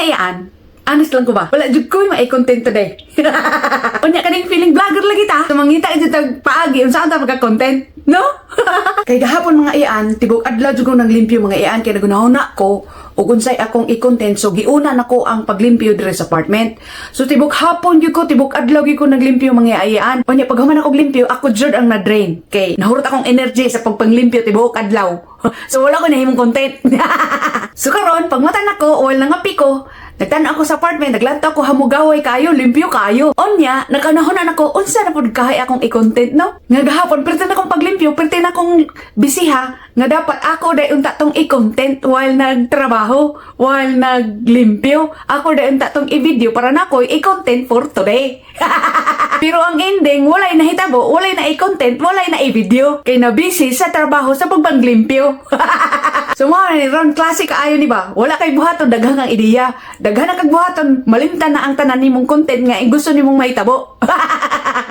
iyaan, honest lang ko ba? Wala jud ko may content today. Unya kaning feeling vlogger lagi ta. Mangita jud tag paagi unsa ta pagka-content, no? Kay gahapon mga iyaan, tibok adlaw jud ko naglimpyo mga iyaan kay nagunahuna ko ug unsay akong i-content so giuna nako ang paglimpyo dire sa apartment. So tibok hapon gyud ko, tibok adlaw gyud ko naglimpyo mga iyaan. Unya paghuman ako limpyo, ako jud ang na-drain. Kay nahurot akong energy sa pagpanglimpyo tibok adlaw. So wala ko nahimong content. So karon pag mata nako, wala nga piko. Nagtan ako sa apartment, naglantaw ko hamugaway kayo, limpyo kayo. Onya, nakanahonan ako, unsa na pud kahay akong i-content, no? Nga gahapon, pertin akong paglimpyo, pertin akong bisiha, nga dapat ako day unta tong i-content while nagtrabaho, while naglimpyo. Ako day unta tong i-video para na ko i-content for today. Pero ang ending, walay nahitabo, walay na i-content, walay na i-video. Kay na busy sa trabaho sa pagpanglimpyo. So mga ni ron klase kaayo ni ba? Wala kay buhaton daghang ang ideya. Daghan na kag buhaton, malimtan na ang tanan nimong content nga gusto nimong mahitabo.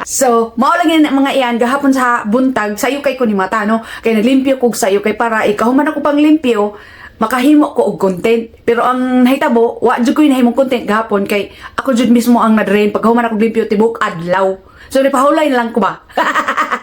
So, mao lang yan mga iyan gahapon sa buntag sayo kay ko ni mata no. Kay naglimpyo kog sayo kay para ikaw man ako pang limpyo, makahimo ko og content. Pero ang nahitabo, wa jud ko nahimong content gahapon kay ako jud mismo ang na-drain pag human ako limpyo tibok adlaw. So nipahulay lang ko ba?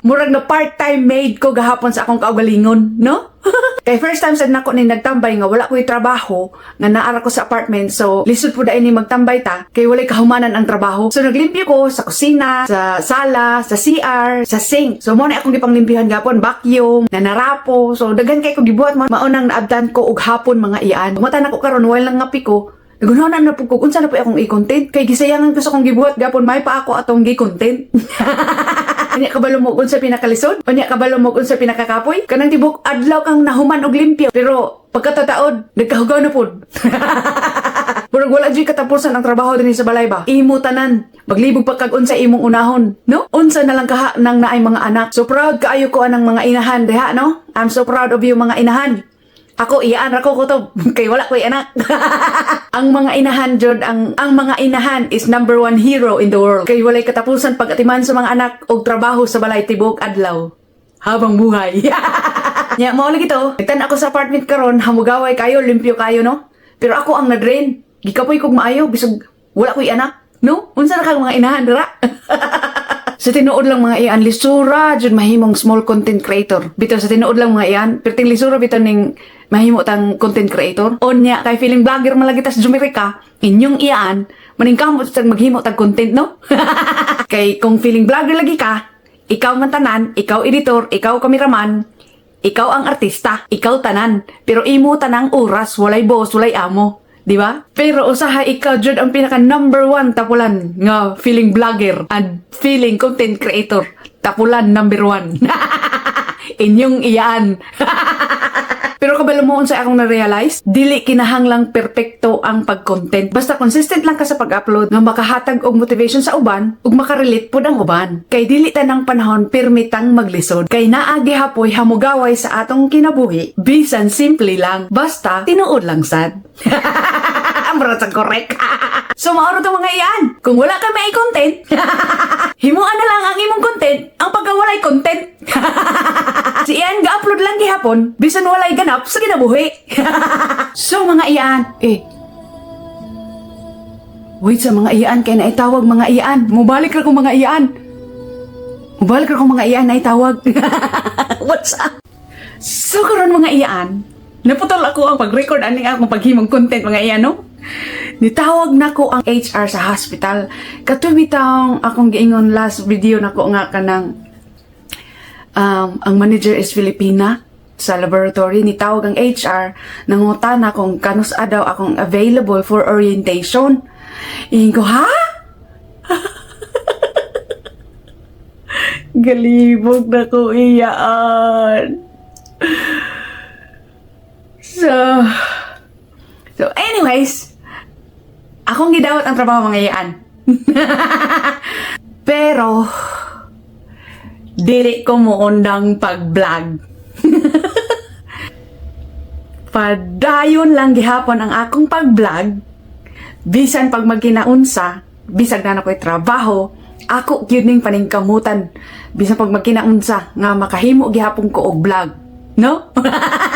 Murag na part-time maid ko gahapon sa akong kaugalingon, no? Kay first time sad nako ni nagtambay nga wala ko'y trabaho nga naara ko sa apartment. So lisod po dai ni magtambay ta kay walay kahumanan ang trabaho. So naglimpyo ko sa kusina, sa sala, sa CR, sa sink. So mo na akong gipanglimpyuhan gapon, vacuum, nanarapo. So daghan kay ko gibuhat maunang naabdan ko og hapon mga iyaan. Mata nako karon wala lang ngapi ko. Nagunahan na po kung unsa na po akong i-content. Kay gisayangan ko sa akong gibuhat gapon may pa ako atong gi-content. Anya kabalo mo unsa pinakalisod? Anya kabalo mo unsa pinakakapoy? Kanang tibok adlaw kang nahuman og limpyo. Pero pagkatataod, nagkahugaw na pud. Pero wala jud katapusan ang trabaho dinhi sa balay ba? Imo tanan. Maglibog pa kag unsa imong unahon, no? Unsa na lang kaha nang naay mga anak. So proud kaayo ko anang mga inahan diha, no? I'm so proud of you mga inahan. Ako iyaan ra ko kutob kay wala ko'y anak. Ang mga inahan jud ang mga inahan is number one hero in the world. Kay walay katapusan pag-atiman sa mga anak og trabaho sa balay tibok adlaw habang buhay. Nya mao lagi to. Nagtan ako sa apartment karon, hamugaway kayo, limpyo kayo no. Pero ako ang na-drain. Gikapoy kog maayo bisag wala ko'y anak, no? Unsa na kag mga inahan dira? Sa tinuod lang mga iyan, lisura jud mahimong small content creator. Bitaw sa tinuod lang mga iyan, perting lisura bitaw ning mahimo tang content creator. Onya kay feeling vlogger malagi tas Jumirika, inyong iyan, maning kamot sa maghimo tag content no. Kay kung feeling vlogger lagi ka, ikaw man tanan, ikaw editor, ikaw kameraman, ikaw ang artista, ikaw tanan. Pero imo tanang oras, walay boss, walay amo. Di ba? Pero usaha ikaw jud ang pinaka number one tapulan nga feeling vlogger and feeling content creator. Tapulan number one. Inyong iyan. Pero kabalo mo unsa akong na-realize, dili kinahanglang perpekto ang pag-content. Basta consistent lang ka sa pag-upload nga makahatag og motivation sa uban ug makarelate pud ang uban. Kay dili tanang panahon permitang maglisod. Kay naa gihapoy hamugaway sa atong kinabuhi. Bisan simple lang, basta tinuod lang sad. Amrat ang correct. So maoro to mga iyan. Kung wala ka may content, himuan na lang ang imong content ang pagkawalay content. Si iyan ga-upload lang gihapon bisan walay ganap sa kinabuhi. So mga iyan, wait sa mga iyan kay naitawag mga iyan. Mubalik ra ko mga iyan. Mubalik ra ko mga iyan naitawag. What's up? So karon mga iyan, naputol ako ang pag-record aning akong paghimong content mga iyan no. Nitawag nako ang HR sa hospital. Katubitang akong giingon last video nako nga kanang ang manager is Filipina sa laboratory. Nitawag ang HR nangutana kung kanus daw akong available for orientation. Iyon ko, ha? Galibog na ko iyaan. So anyways, akong gidawat ang trabaho mga iyaan. Pero dili ko muundang pag-vlog. Padayon lang gihapon ang akong pag-vlog. Bisan pag magkinaunsa, bisag na ako'y trabaho, ako gyud ning paningkamutan. Bisan pag magkinaunsa nga makahimo gihapon ko og vlog, no?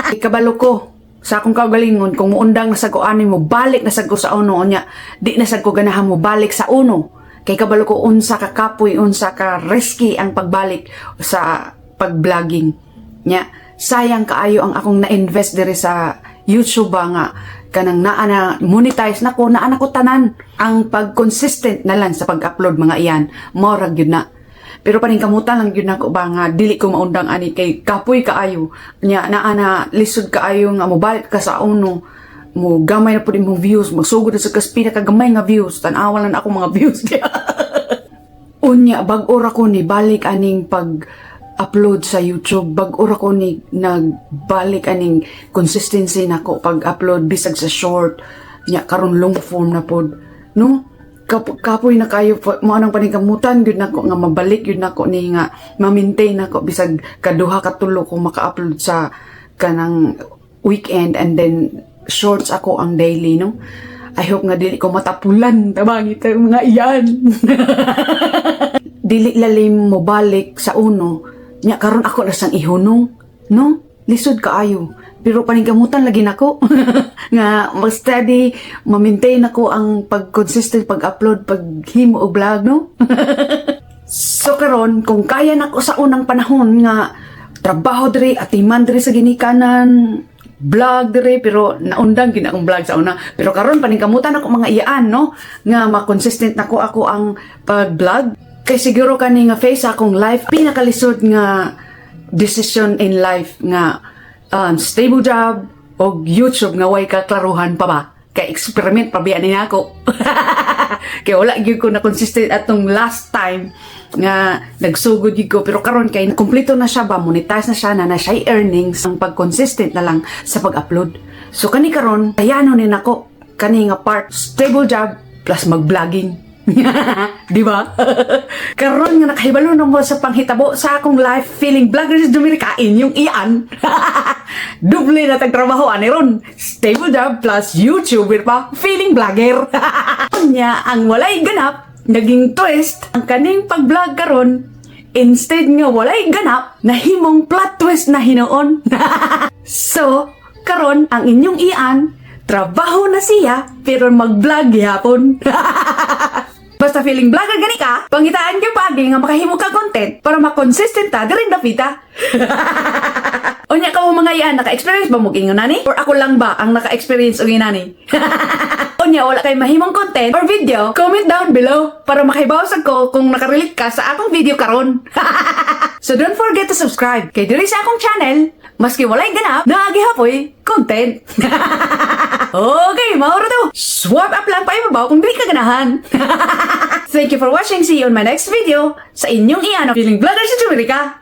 Ikabalo ko sa akong kaugalingon kung muundang na sa ko ani mo balik na sa ko sa uno nya di na sa ko ganahan mo balik sa uno kay kabalo ko unsa ka kapoy unsa ka risky ang pagbalik sa pag-vlogging nya sayang kaayo ang akong na-invest diri sa YouTube ba nga kanang naa na monetize nako naa na ko tanan ang pag-consistent na lang sa pag-upload mga iyan morag yun na. Pero paning kamutan lang yun ako ba nga dili ko maundang ani kay kapoy kaayo nya naa na lisod kaayo nga mobalik ka sa uno mo gamay na pud imong views magsugod sa kaspina ka gamay nga views tan-awan lang ako mga views unya bag-o ra ko ni balik aning pag-upload sa YouTube bag-o ra ko ni nagbalik aning consistency nako pag-upload bisag sa short nya karon long form na pod no kapoy na kayo mo anang paningkamutan gyud nako nga mabalik gyud nako ni nga ma-maintain nako bisag kaduha ka tulo ko maka-upload sa kanang weekend and then shorts ako ang daily no. I hope nga dili ko matapulan tabangit mga iyan. Dili lalim mo balik sa uno nya karon ako na sang ihunong no lisod kaayo pero paningkamutan lagi nako nga mag-steady ma-maintain ako ang pag-consistent pag-upload paghimo og vlog no. So karon kung kaya nako sa unang panahon nga trabaho diri atiman diri sa ginikanan vlog diri pero naundang gid akong vlog sa una pero karon paningkamutan ako mga iyaan no nga ma-consistent nako ako ang pag-vlog kay siguro kani nga face akong life pinakalisod nga decision in life nga stable job o YouTube nga way kaklaruhan pa ba kay experiment pa biya niya ako kay wala gyud ko na consistent atong last time nga nagsugod gyud ko pero karon kay kompleto na siya ba monetize na siya na siya earnings ang pag-consistent na lang sa pag-upload so kani karon ayano ni nako kani nga part stable job plus mag-vlogging di ba? Karon nga nakahibalo na mo sa panghitabo sa akong life feeling vlogger sa Dumirikain yung iyan. Duble na tagtrabaho ani ron. Stable job plus YouTuber pa feeling vlogger. Nya ang walay ganap naging twist ang kaning pag-vlog karon instead nga walay ganap nahimong plot twist na hinuon. So karon ang inyong iyan trabaho na siya pero mag-vlog yapon. Basta feeling vlogger gani ka, pangitaan yung pagi nga makahimo ka content para makonsistent ta diring dapita. Onya ka mo mga iyan, naka-experience ba mo ingon nani? Or ako lang ba ang naka-experience og inani? Onya wala kay mahimong content or video, comment down below para makahibaw sad ko kung nakarelate ka sa akong video karon. So don't forget to subscribe kay diri sa akong channel, maski walay ganap, naagihapoy content. Okay, mauro to. Swap up lang pa ibabaw kung di ka ganahan. Thank you for watching. See you on my next video. Sa inyong iyan, feeling vlogger si Jumerica.